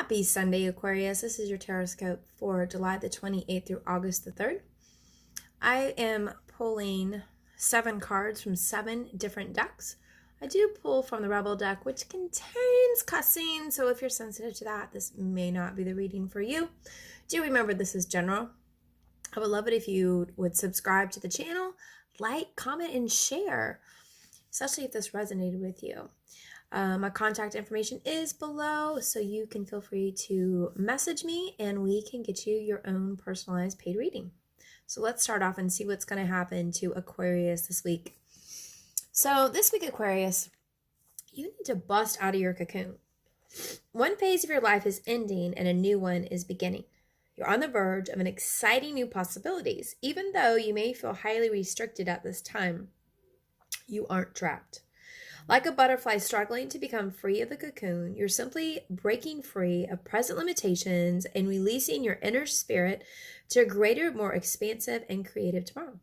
Happy Sunday, Aquarius. This is your Taroscope for July the 28th through August the 3rd. I am pulling 7 cards from 7 different decks. I do pull from the Rebel deck, which contains cussing, so if you're sensitive to that, this may not be the reading for you. Do remember this is general. I would love it if you would subscribe to the channel, like, comment, and share, especially if this resonated with you. My contact information is below, so you can feel free to message me and we can get you your own personalized paid reading. So let's start off and see what's going to happen to Aquarius this week. So this week, Aquarius, you need to bust out of your cocoon. One phase of your life is ending and a new one is beginning. You're on the verge of an exciting new possibilities. Even though you may feel highly restricted at this time, you aren't trapped. Like a butterfly struggling to become free of the cocoon, you're simply breaking free of present limitations and releasing your inner spirit to a greater, more expansive and creative tomorrow.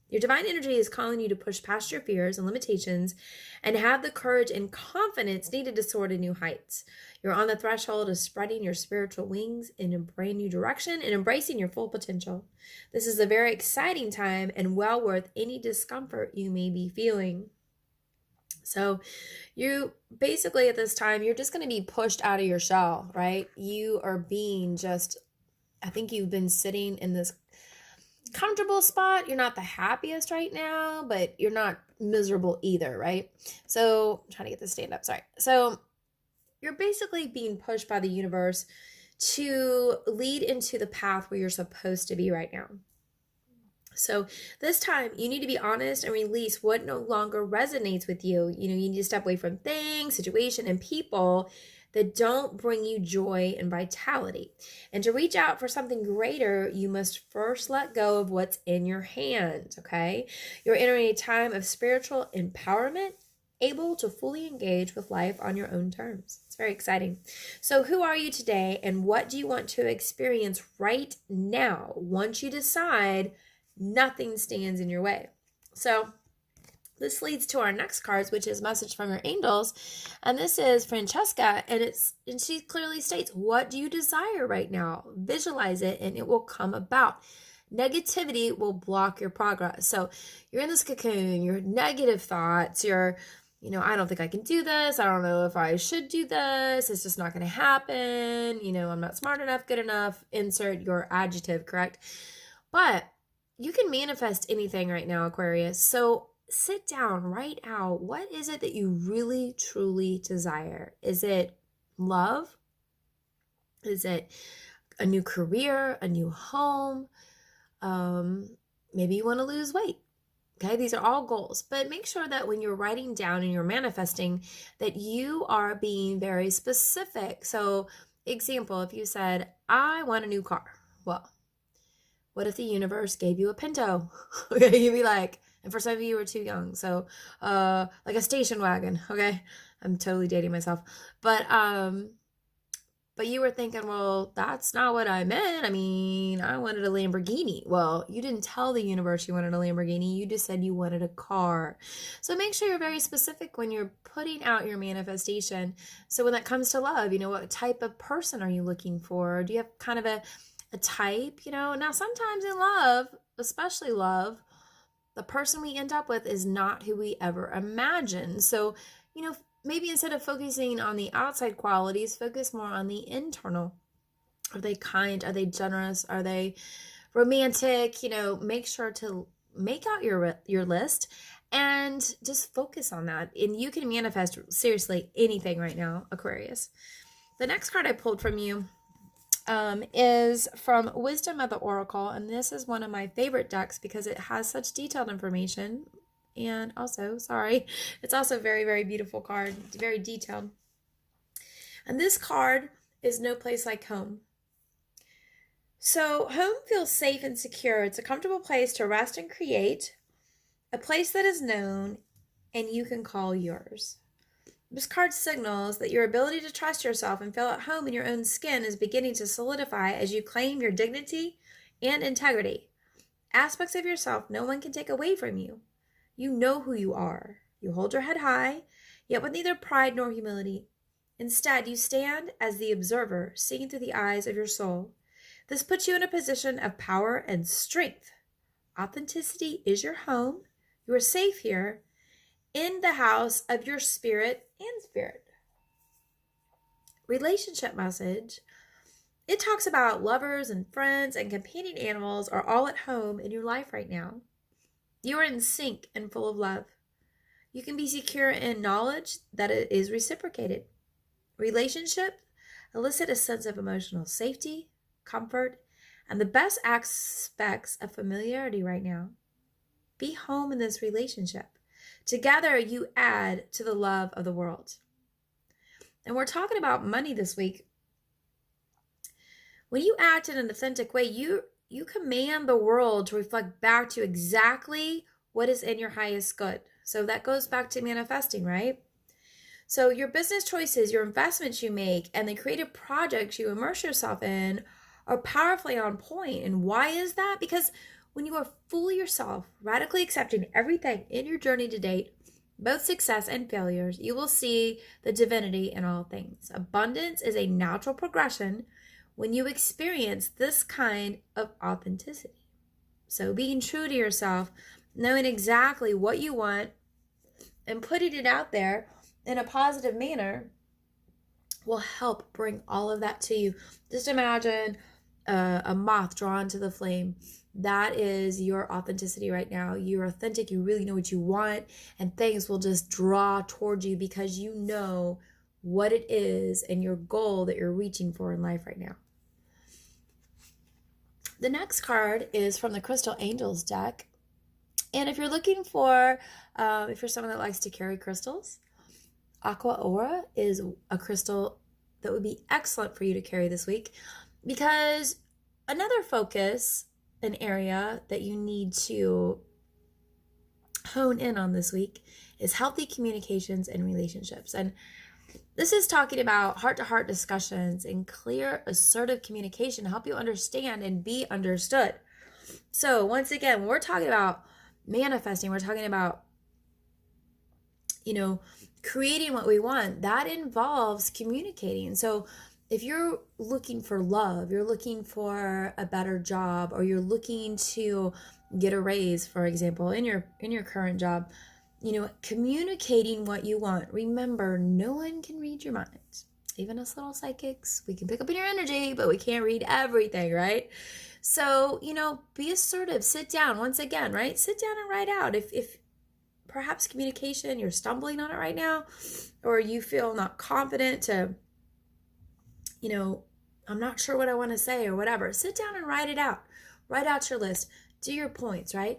Your divine energy is calling you to push past your fears and limitations and have the courage and confidence needed to soar to new heights. You're on the threshold of spreading your spiritual wings in a brand new direction and embracing your full potential. This is a very exciting time and well worth any discomfort you may be feeling. So you basically at this time, you're just going to be pushed out of your shell, right? You are being just, I think you've been sitting in this comfortable spot. You're not the happiest right now, but you're not miserable either, right? So I'm trying to get this stand up. Sorry. So you're basically being pushed by the universe to lead into the path where you're supposed to be right now. So this time you need to be honest and release what no longer resonates with you. You need to step away from things, situation, and people that don't bring you joy and vitality. And to reach out for something greater, you must first let go of what's in your hand, okay? You're entering a time of spiritual empowerment, able to fully engage with life on your own terms. It's very exciting. So who are you today and what do you want to experience right now? Once you decide, nothing stands in your way. So this leads to our next cards, which is message from your angels. And this is Francesca. And she clearly states, what do you desire right now? Visualize it and it will come about. Negativity will block your progress. So you're in this cocoon, your negative thoughts, I don't think I can do this. I don't know if I should do this. It's just not going to happen. I'm not smart enough, good enough. Insert your adjective, correct? But you can manifest anything right now, Aquarius. So sit down, write out, what is it that you really, truly desire? Is it love? Is it a new career, a new home? Maybe you want to lose weight. Okay, these are all goals, but make sure that when you're writing down and you're manifesting that you are being very specific. So example, if you said, I want a new car. Well, what if the universe gave you a Pinto? Okay, you'd be like, and for some of you were too young, so like a station wagon. Okay, I'm totally dating myself, but you were thinking, well, that's not what I meant. I mean, I wanted a Lamborghini. Well, you didn't tell the universe you wanted a Lamborghini. You just said you wanted a car. So make sure you're very specific when you're putting out your manifestation. So when that comes to love, what type of person are you looking for? Do you have kind of a type? Now sometimes in love, especially love, the person we end up with is not who we ever imagined. So, maybe instead of focusing on the outside qualities, focus more on the internal. Are they kind? Are they generous? Are they romantic? Make sure to make out your list and just focus on that. And you can manifest seriously anything right now, Aquarius. The next card I pulled from you is from Wisdom of the Oracle. And this is one of my favorite decks because it has such detailed information. And also, it's also a very, very beautiful card. It's very detailed. And this card is No Place Like Home. So home feels safe and secure. It's a comfortable place to rest and create, a place that is known and you can call yours. This card signals that your ability to trust yourself and feel at home in your own skin is beginning to solidify as you claim your dignity and integrity. Aspects of yourself no one can take away from you. You know who you are. You hold your head high, yet with neither pride nor humility. Instead, you stand as the observer, seeing through the eyes of your soul. This puts you in a position of power and strength. Authenticity is your home. You are safe here in the house of your spirit and spirit. Relationship message. It talks about lovers and friends and companion animals are all at home in your life right now. You are in sync and full of love. You can be secure in knowledge that it is reciprocated. Relationship elicit a sense of emotional safety, comfort, and the best aspects of familiarity right now. Be home in this relationship. Together, you add to the love of the world. And we're talking about money this week. When you act in an authentic way, you command the world to reflect back to exactly what is in your highest good. So that goes back to manifesting, right? So your business choices, your investments you make, and the creative projects you immerse yourself in are powerfully on point. And why is that? Because when you are fully yourself, radically accepting everything in your journey to date, both success and failures, you will see the divinity in all things. Abundance is a natural progression when you experience this kind of authenticity. So being true to yourself, knowing exactly what you want, and putting it out there in a positive manner will help bring all of that to you. Just imagine a moth drawn to the flame. That is your authenticity right now. You're authentic. You really know what you want, and things will just draw towards you because you know what it is and your goal that you're reaching for in life right now. The next card is from the Crystal Angels deck. And if you're looking for, if you're someone that likes to carry crystals, Aqua Aura is a crystal that would be excellent for you to carry this week, because another focus, an area that you need to hone in on this week is healthy communications and relationships. And this is talking about heart-to-heart discussions and clear, assertive communication to help you understand and be understood. So once again, when we're talking about manifesting, we're talking about, creating what we want. That involves communicating. So if you're looking for love, you're looking for a better job, or you're looking to get a raise, for example, in your current job, communicating what you want. Remember, no one can read your mind. Even us little psychics, we can pick up in your energy, but we can't read everything, right? So, be assertive. Sit down once again, right? Sit down and write out. If perhaps communication, you're stumbling on it right now, or you feel not confident to, I'm not sure what I want to say or whatever. Sit down and write it out. Write out your list. Do your points, right?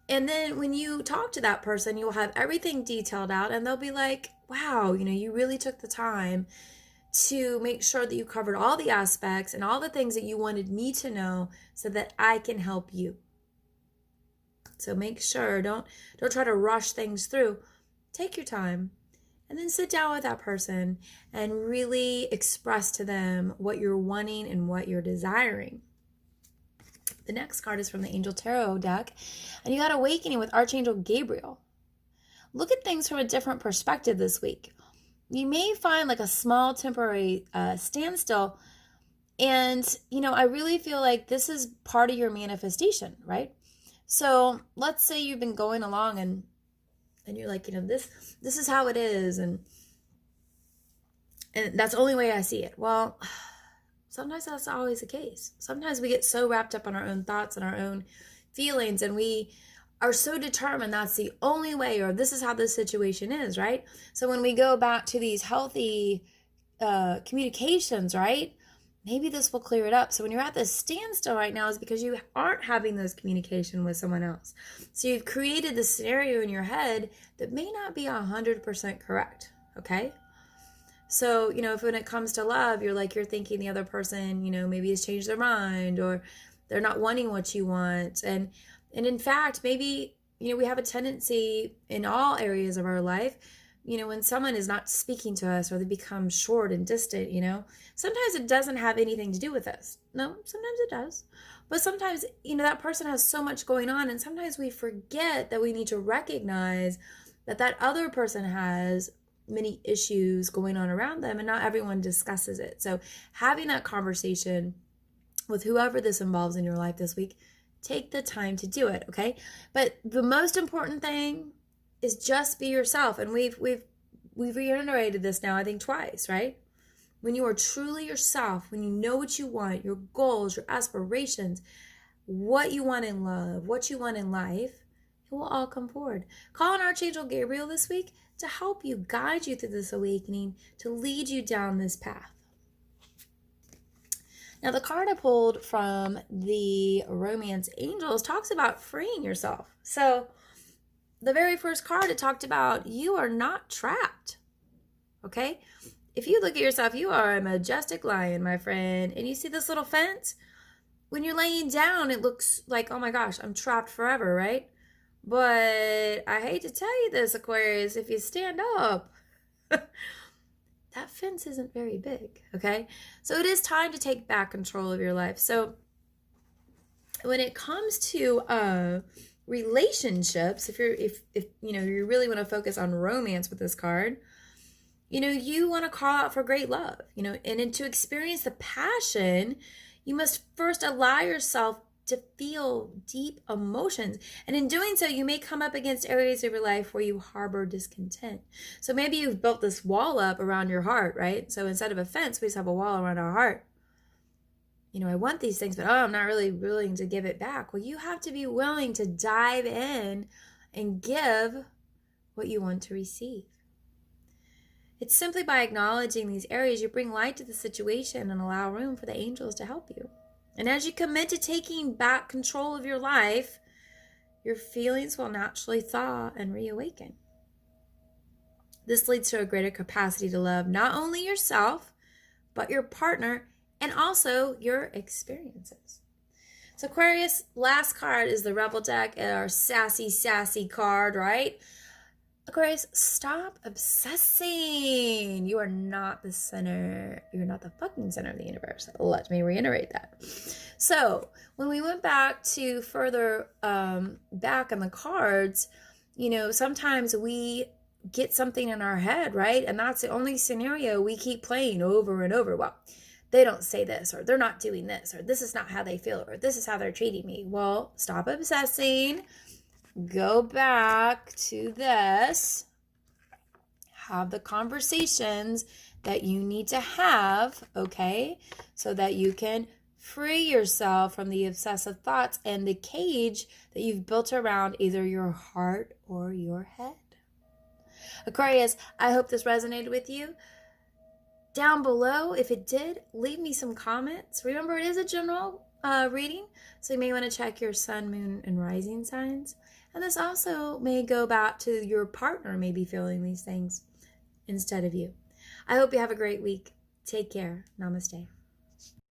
And then when you talk to that person, you'll have everything detailed out, and they'll be like, wow, you really took the time to make sure that you covered all the aspects and all the things that you wanted me to know so that I can help you. So make sure, don't try to rush things through. Take your time and then sit down with that person and really express to them what you're wanting and what you're desiring. The next card is from the Angel Tarot deck, and you got Awakening with Archangel Gabriel. Look at things from a different perspective this week. You may find like a small temporary standstill, and I really feel like this is part of your manifestation, right? So let's say you've been going along and you're like, this is how it is, and that's the only way I see it. Well, sometimes that's not always the case. Sometimes we get so wrapped up in our own thoughts and our own feelings, and we are so determined that's the only way, or this is how this situation is, right? So when we go back to these healthy communications, right, maybe this will clear it up. So when you're at this standstill right now is because you aren't having those communication with someone else. So you've created this scenario in your head that may not be 100% correct, okay? So, if when it comes to love, you're thinking the other person, maybe has changed their mind, or they're not wanting what you want. And in fact, maybe, we have a tendency in all areas of our life, when someone is not speaking to us, or they become short and distant, sometimes it doesn't have anything to do with us. No, sometimes it does. But sometimes, that person has so much going on, and sometimes we forget that we need to recognize that other person has many issues going on around them, and not everyone discusses it. So having that conversation with whoever this involves in your life this week, take the time to do it, okay? But the most important thing is just be yourself. And we've reiterated this now, I think twice, right? When you are truly yourself, when you know what you want, your goals, your aspirations, what you want in love, what you want in life, it will all come forward. Call on Archangel Gabriel this week to help you, guide you through this awakening, to lead you down this path. Now, the card I pulled from the Romance Angels talks about freeing yourself. So the very first card, it talked about you are not trapped, okay? If you look at yourself, you are a majestic lion, my friend, and you see this little fence? When you're laying down, it looks like, oh my gosh, I'm trapped forever, right? But I hate to tell you this, Aquarius, if you stand up, that fence isn't very big, okay? So it is time to take back control of your life. So when it comes to relationships, if you know, you really want to focus on romance with this card, you know, you want to call out for great love, you know, and to experience the passion, you must first allow yourself to feel deep emotions. And in doing so, you may come up against areas of your life where you harbor discontent. So maybe you've built this wall up around your heart, right? So instead of a fence, we just have a wall around our heart. You know, I want these things, but I'm not really willing to give it back. Well, you have to be willing to dive in and give what you want to receive. It's simply by acknowledging these areas, you bring light to the situation and allow room for the angels to help you. And as you commit to taking back control of your life, your feelings will naturally thaw and reawaken. This leads to a greater capacity to love not only yourself, but your partner and also your experiences. So Aquarius, last card is the Rebel deck, our sassy card, right? Aquarius, stop obsessing. You are not the center. You're not the fucking center of the universe. Let me reiterate that. So when we went back to further back on the cards, you know, sometimes we get something in our head, right? And that's the only scenario we keep playing over and over. Well, they don't say this, or they're not doing this, or this is not how they feel, or this is how they're treating me. Well, stop obsessing. Go back to this. Have the conversations that you need to have, okay? So that you can free yourself from the obsessive thoughts and the cage that you've built around either your heart or your head. Aquarius, I hope this resonated with you. Down below, if it did, leave me some comments. Remember, it is a general reading, so you may want to check your sun, moon, and rising signs. And this also may go back to your partner may be feeling these things instead of you. I hope you have a great week. Take care. Namaste.